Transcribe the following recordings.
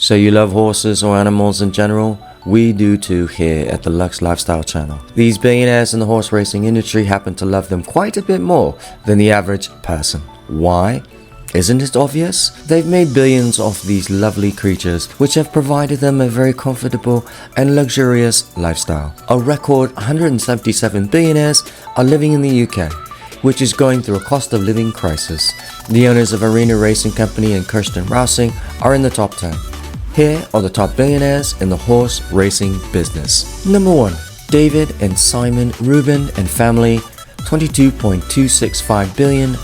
So you love horses or animals in general? We do too here at the Lux Lifestyle channel. These billionaires in the horse racing industry happen to love them quite a bit more than the average person. Why? Isn't it obvious? They've made billions off these lovely creatures, which have provided them a very comfortable and luxurious lifestyle. A record 177 billionaires are living in the UK, which is going through a cost of living crisis. The owners of Arena Racing Company and Kirsten Rousing are in the top 10. Here are the top billionaires in the horse racing business. Number 1. David and Simon Reuben and family, £22.265 billion.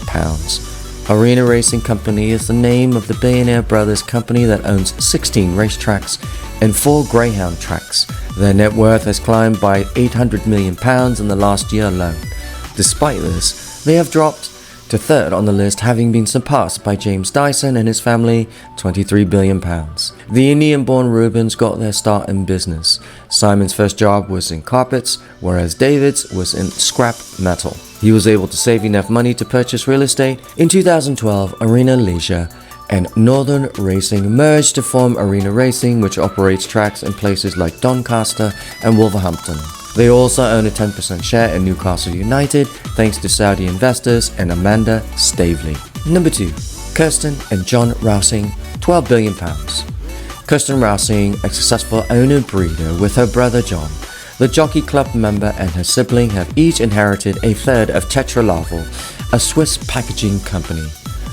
Arena Racing Company is the name of the billionaire brothers company that owns 16 racetracks and 4 greyhound tracks. Their net worth has climbed by £800 million in the last year alone. Despite this, they have dropped to third on the list, having been surpassed by James Dyson and his family, £23 billion. The Indian-born Reubens got their start in business. Simon's first job was in carpets, whereas David's was in scrap metal. He was able to save enough money to purchase real estate. In 2012, Arena Leisure and Northern Racing merged to form Arena Racing, which operates tracks in places like Doncaster and Wolverhampton. They also own a 10% share in Newcastle United, thanks to Saudi investors and Amanda Stavely. Number 2. Kirsten and John Rousing, £12 billion. Kirsten Rousing, a successful owner-breeder with her brother John. The Jockey Club member and her sibling have each inherited a third of Tetra Laval, a Swiss packaging company.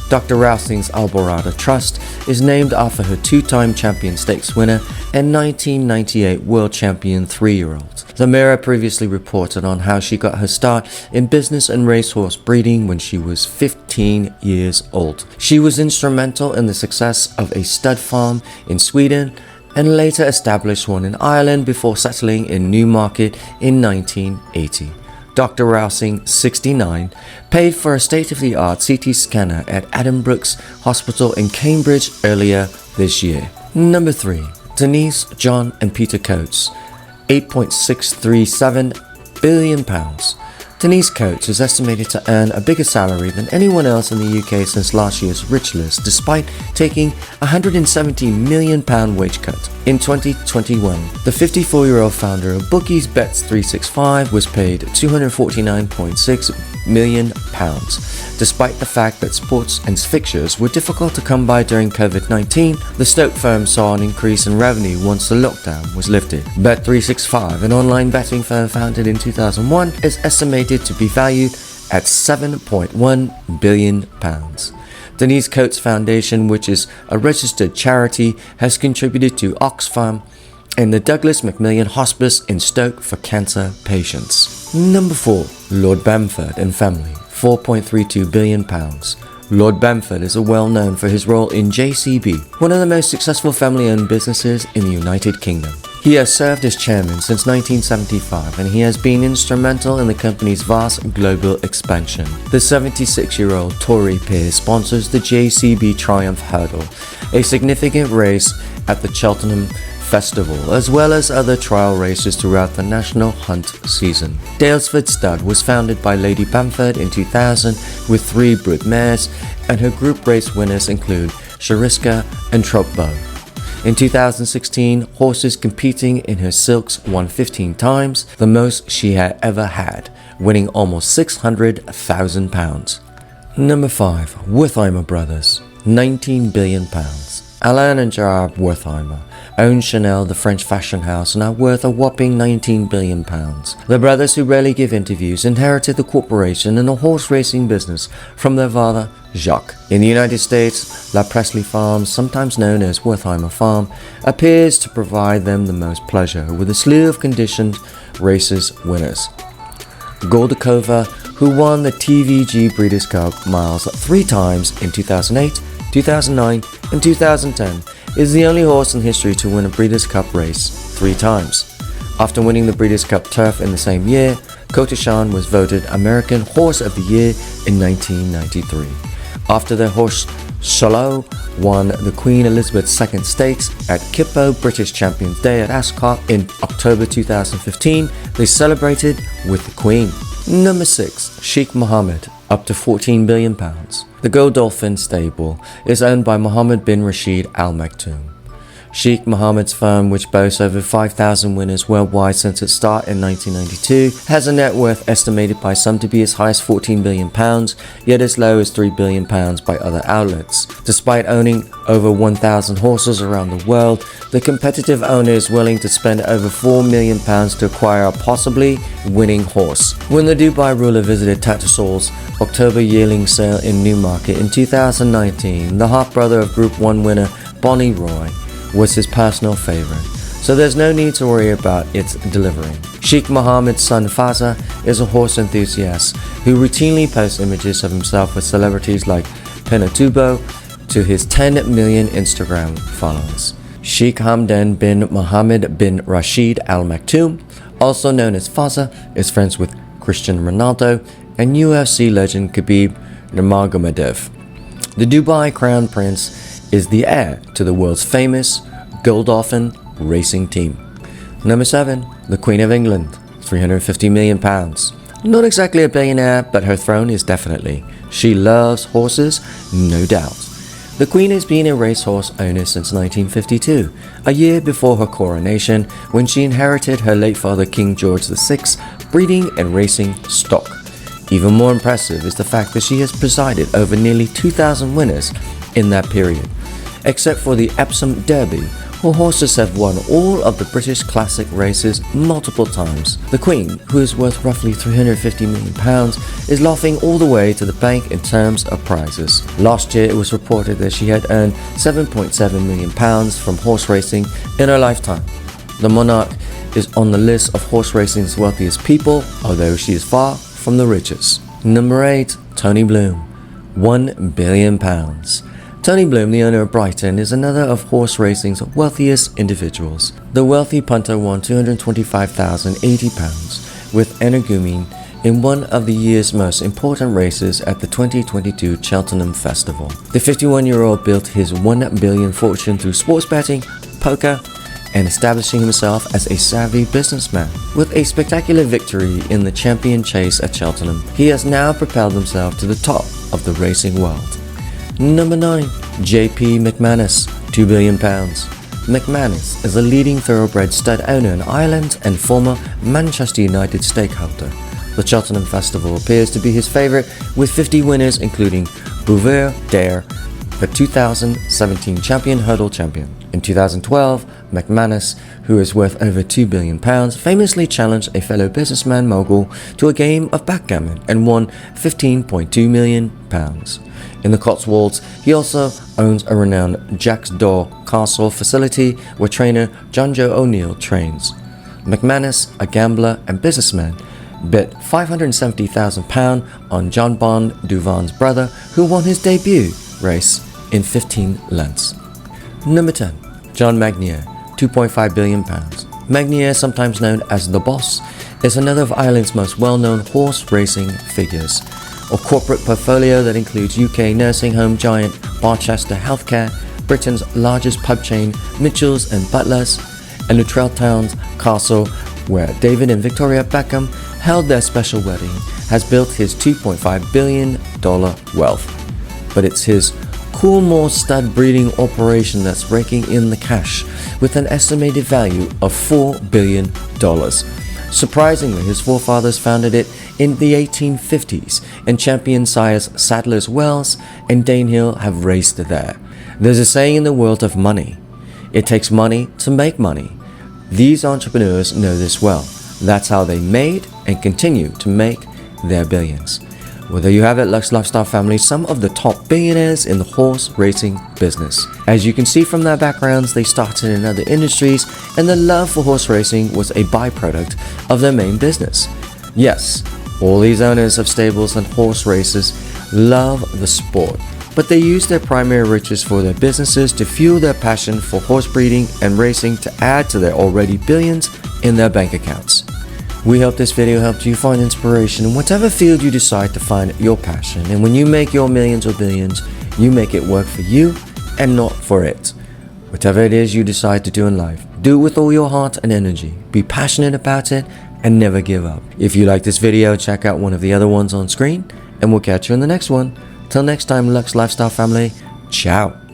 Dr. Rousing's Alborada Trust is named after her 2-time champion stakes winner and 1998 world champion 3-year-old. The Mirror previously reported on how she got her start in business and racehorse breeding when she was 15 years old. She was instrumental in the success of a stud farm in Sweden and later established one in Ireland before settling in Newmarket in 1980. Dr. Rousing, 69, paid for a state-of-the-art CT scanner at Addenbrooke's Hospital in Cambridge earlier this year. Number 3. Denise, John and Peter Coates, £8.637 billion. Denise Coates is estimated to earn a bigger salary than anyone else in the UK since last year's Rich List, despite taking a £170 million wage cut. In 2021, the 54-year-old founder of Bookies Bets 365 was paid £249.6 million, despite the fact that sports and fixtures were difficult to come by during COVID-19. The Stoke firm saw an increase in revenue once the lockdown was lifted. Bet365, an online betting firm founded in 2001, is estimated to be valued at £7.1 billion. Denise Coates Foundation, which is a registered charity, has contributed to Oxfam and the Douglas Macmillan Hospice in Stoke for cancer patients. Number 4. Lord Bamford and family, £4.32 billion. Lord Bamford is well known for his role in JCB, one of the most successful family-owned businesses in the United Kingdom. He has served as chairman since 1975 and he has been instrumental in the company's vast global expansion. The 76-year-old Tory peer sponsors the JCB Triumph Hurdle, a significant race at the Cheltenham Festival, as well as other trial races throughout the national hunt season. Dalesford Stud was founded by Lady Bamford in 2000 with 3 brood mares, and her group race winners include Shariska and Tropbo. In 2016, horses competing in her silks won 15 times, the most she had ever had, winning almost £600,000. Number 5. Wertheimer Brothers, £19 billion. Alain and Gerard Wertheimer own Chanel, the French fashion house, and are worth a whopping £19 billion. The brothers, who rarely give interviews, inherited the corporation and the horse racing business from their father, Jacques. In the United States, La Presley Farm, sometimes known as Wertheimer Farm, appears to provide them the most pleasure with a slew of conditioned races winners. Goldakova, who won the TVG Breeders' Cup Miles 3 times in 2008, 2009 and 2010, is the only horse in history to win a Breeders' Cup race 3 times. After winning the Breeders' Cup Turf in the same year, Kotashan was voted American Horse of the Year in 1993. After their horse Shallow won the Queen Elizabeth II Stakes at Kippo British Champions Day at Ascot in October 2015, they celebrated with the Queen. Number 6. Sheikh Mohammed, up to £14 billion. The Godolphin stable is owned by Mohammed bin Rashid Al Maktoum. Sheikh Mohammed's firm, which boasts over 5,000 winners worldwide since its start in 1992, has a net worth estimated by some to be as high as £14 billion, yet as low as £3 billion by other outlets. Despite owning over 1,000 horses around the world, the competitive owner is willing to spend over £4 million to acquire a possibly winning horse. When the Dubai ruler visited Tattersalls October yearling sale in Newmarket in 2019, the half-brother of Group 1 winner Bonnie Roy was his personal favorite, so there's no need to worry about its delivering. Sheikh Mohammed's son Faza is a horse enthusiast who routinely posts images of himself with celebrities like Pinatubo to his 10 million Instagram followers. Sheikh Hamdan bin Mohammed bin Rashid Al Maktoum, also known as Faza, is friends with Cristiano Ronaldo and UFC legend Khabib Nurmagomedov. The Dubai Crown Prince is the heir to the world's famous Godolphin racing team. Number 7. The Queen of England, £350 million. Not exactly a billionaire, but her throne is definitely. She loves horses, no doubt. The Queen has been a racehorse owner since 1952, a year before her coronation, when she inherited her late father King George VI's breeding and racing stock. Even more impressive is the fact that she has presided over nearly 2,000 winners in that period. Except for the Epsom Derby, her horses have won all of the British classic races multiple times. The Queen, who is worth roughly £350 million, is laughing all the way to the bank in terms of prizes. Last year, it was reported that she had earned £7.7 million from horse racing in her lifetime. The monarch is on the list of horse racing's wealthiest people, although she is far from the richest. Number 8. Tony Bloom, £1 billion. Tony Bloom, the owner of Brighton, is another of horse racing's wealthiest individuals. The wealthy punter won £225,080 with Energumene in one of the year's most important races at the 2022 Cheltenham Festival. The 51-year-old built his £1 billion fortune through sports betting, poker, and establishing himself as a savvy businessman. With a spectacular victory in the champion chase at Cheltenham, he has now propelled himself to the top of the racing world. Number 9. JP McManus, £2 billion. McManus is a leading thoroughbred stud owner in Ireland and former Manchester United stakeholder. The Cheltenham Festival appears to be his favourite, with 50 winners including Bouvier Dare, the 2017 champion hurdle champion. In 2012, McManus, who is worth over £2 billion, famously challenged a fellow businessman mogul to a game of backgammon and won £15.2 million. In the Cotswolds, he also owns a renowned Jack's Door Castle facility where trainer John Joe O'Neill trains. McManus, a gambler and businessman, bet £570,000 on John Bon Duvan's brother, who won his debut race in 15 lengths. Number 10. John Magnier, £2.5 billion. Magnier, sometimes known as The Boss, is another of Ireland's most well-known horse racing figures. A corporate portfolio that includes UK nursing home giant Barchester Healthcare, Britain's largest pub chain Mitchells and Butlers, and Luttrell Town's castle where David and Victoria Beckham held their special wedding, has built his $2.5 billion wealth. But it's his Coolmore stud breeding operation that's raking in the cash, with an estimated value of $4 billion. Surprisingly, his forefathers founded it in the 1850s, and champion sires Sadler's Wells and Danehill have raced there. There's a saying in the world of money: it takes money to make money. These entrepreneurs know this well. That's how they made and continue to make their billions. Well, there you have it, Lux Lifestyle family, some of the top billionaires in the horse racing business. As you can see from their backgrounds, they started in other industries, and their love for horse racing was a byproduct of their main business. Yes, all these owners of stables and horse races love the sport, but they use their primary riches for their businesses to fuel their passion for horse breeding and racing to add to their already billions in their bank accounts. We hope this video helped you find inspiration in whatever field you decide to find your passion. And when you make your millions or billions, you make it work for you and not for it. Whatever it is you decide to do in life, do it with all your heart and energy. Be passionate about it and never give up. If you like this video, check out one of the other ones on screen, and we'll catch you in the next one. Till next time, Lux Lifestyle family, ciao.